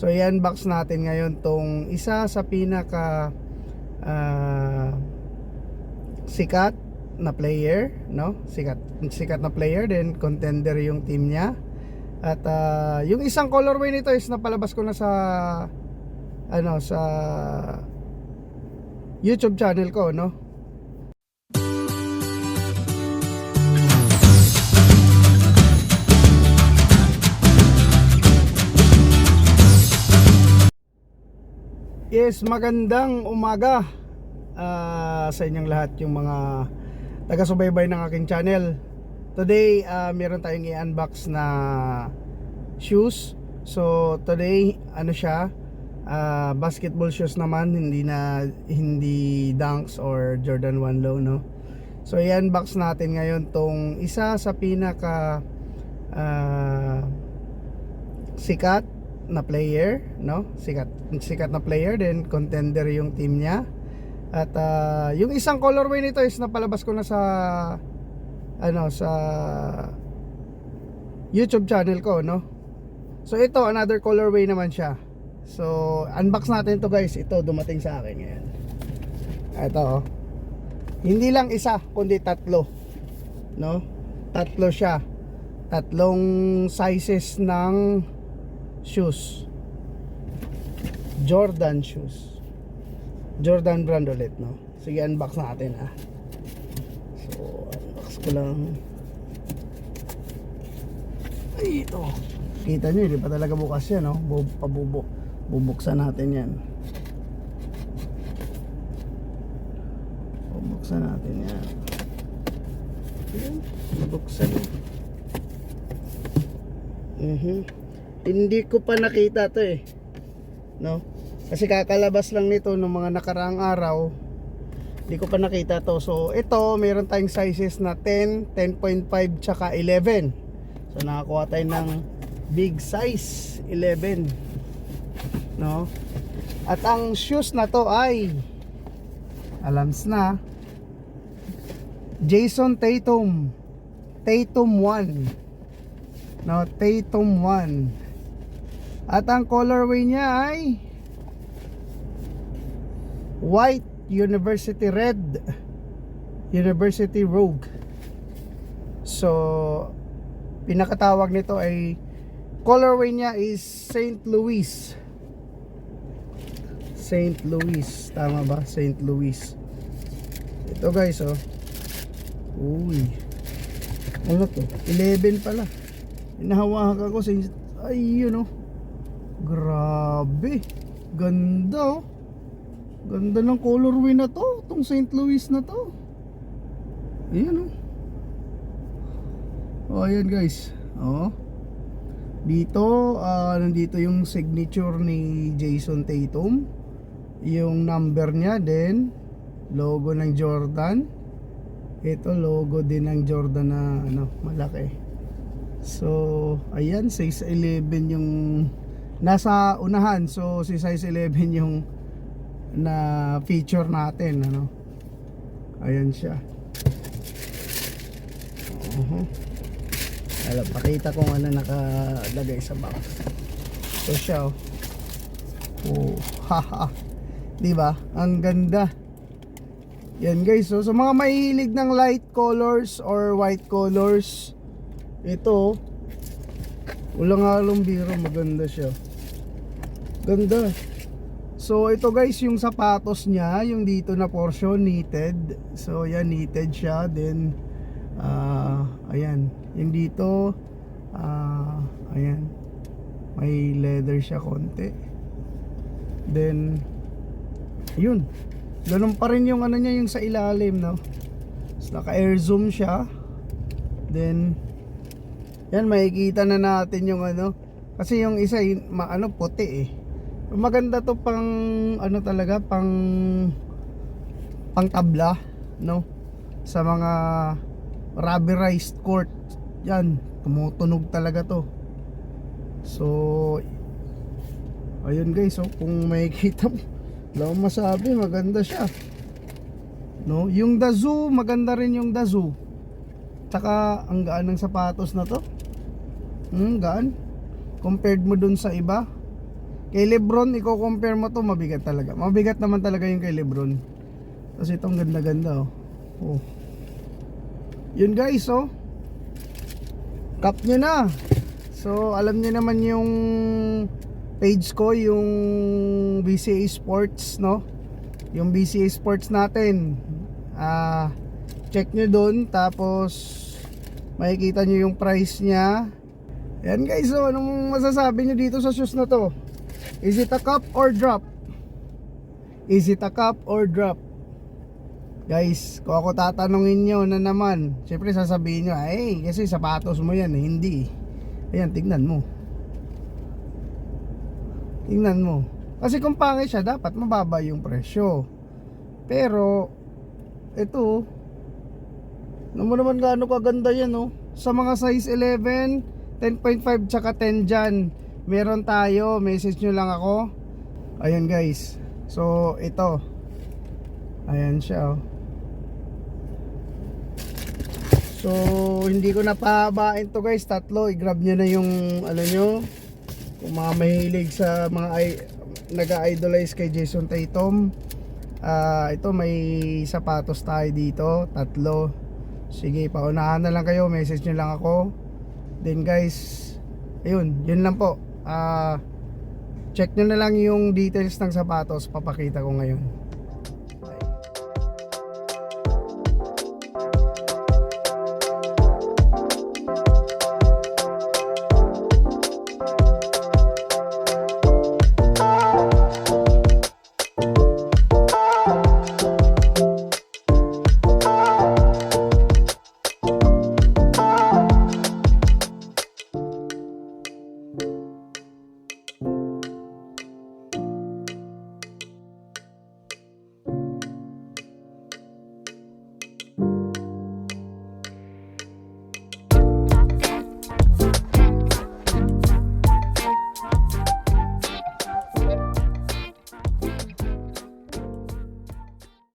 So i-unbox natin ngayon tong isa sa pinaka sikat na player, no? Sikat na player, then contender yung team niya. At yung isang colorway nito is napalabas ko na sa sa YouTube channel ko, no? Yes, magandang umaga sa inyong lahat, yung mga taga-subaybay ng aking channel. Today, meron tayong i-unbox na shoes. So, today, siya, basketball shoes naman, hindi Dunks or Jordan 1 Low, no? So, i-unbox natin ngayon tong isa sa pinaka sikat na player, no? Sikat na player, then contender yung team niya. At yung isang colorway nito is napalabas ko na sa sa YouTube channel ko, no? So ito, another colorway naman siya. So unbox natin to, guys. Ito dumating sa akin ngayon. Ito, hindi lang isa kundi tatlo, no? Tatlo siya. Tatlong sizes ng shoes, Jordan shoes, Jordan brand ulit, no? Sige, unbox natin, So unbox ko lang. Ay, ito, kita nyo, hindi pa talaga bukas yan, no? Bubuksan natin yan. Bubuksan natin yan. Bubuksan yan. Hindi ko pa nakita to, no? Kasi kakalabas lang nito ng mga nakaraang araw. Hindi ko pa nakita to. So ito, meron tayong sizes na 10, 10.5 tsaka 11. So nakakuha tayo ng big size 11, no? At ang shoes na to ay, alams na, Jason Tatum 1, no? Tatum 1. At ang colorway niya ay white, university red, university rogue. So pinakatawag nito ay, colorway niya is St. Louis. St. Louis, tama ba? St. Louis. Ito, guys, uy, ano to? 11 pala. Inahawakan ko sa, ay, grabe, ganda, ganda ng colorway na to, tong St. Louis na to. Ayan, ayan, guys. Dito, nandito yung signature ni Jason Tatum, yung number niya, then logo ng Jordan. Ito, logo din ng Jordan na malaki. So ayan, size 11 yung nasa unahan. So si size 11 yung na feature natin, ayan siya. Pakita ko ano nakalagay sa box. So siya, haha, diba? Ang ganda. Yan, guys. So sa mga mahilig ng light colors or white colors, ito, walang halong biro, maganda siya. Ganda. So ito, guys, yung sapatos niya, yung dito na portion knitted. So yan, knitted siya. Then ayan, yung dito, ayan, may leather siya konti. Then yun, ganun pa rin yung niya, yung sa ilalim, no? So, naka air zoom siya. Then yan, makikita na natin yung kasi yung isa puti, maganda to pang talaga, pang tabla, no? Sa mga rubberized court. Yan, tumutunog talaga to. So ayun, guys, kung makikita mo, wala akong masabi, maganda siya, no? Yung Dazoo, maganda rin yung Dazoo. Tsaka ang gaan ng sapatos na to. Gaan compared mo dun sa iba. Kay Lebron, i-compare mo to, mabigat talaga. Mabigat naman talaga yung kay Lebron. Tapos itong ganda-ganda oh. Oh. Yun guys oh. Cup nyo na. So alam nyo naman yung page ko, yung BCA Sports, no? Yung BCA Sports natin. Check nyo dun. Tapos makikita nyo yung price nya. Yan guys oh. Anong masasabi nyo dito sa shoes na to? Is it a cup or drop? Is it a cup or drop? Guys, kung ako tatanungin nyo na naman, syempre sasabihin nyo, ay kasi sapatos mo yan eh. Hindi. Ayan, tignan mo. Tignan mo. Kasi kung pangit siya, dapat mababa yung presyo. Pero ito, naman naman gaano kaganda yan oh. Sa mga size 11, 10.5 tsaka 10 dyan, meron tayo. Message nyo lang ako. Ayan guys. So ito, ayan siya oh. So hindi ko na pahabain to guys. Tatlo, i-grab nyo na yung ano nyo. Kung mga mahilig sa mga nag-idolize kay Jason Tatum, ito may sapatos tayo dito. Tatlo. Sige, paunahan na lang kayo. Message nyo lang ako. Then guys, ayun, yun lang po. Check nyo na lang yung details ng sapatos. Papakita ko ngayon.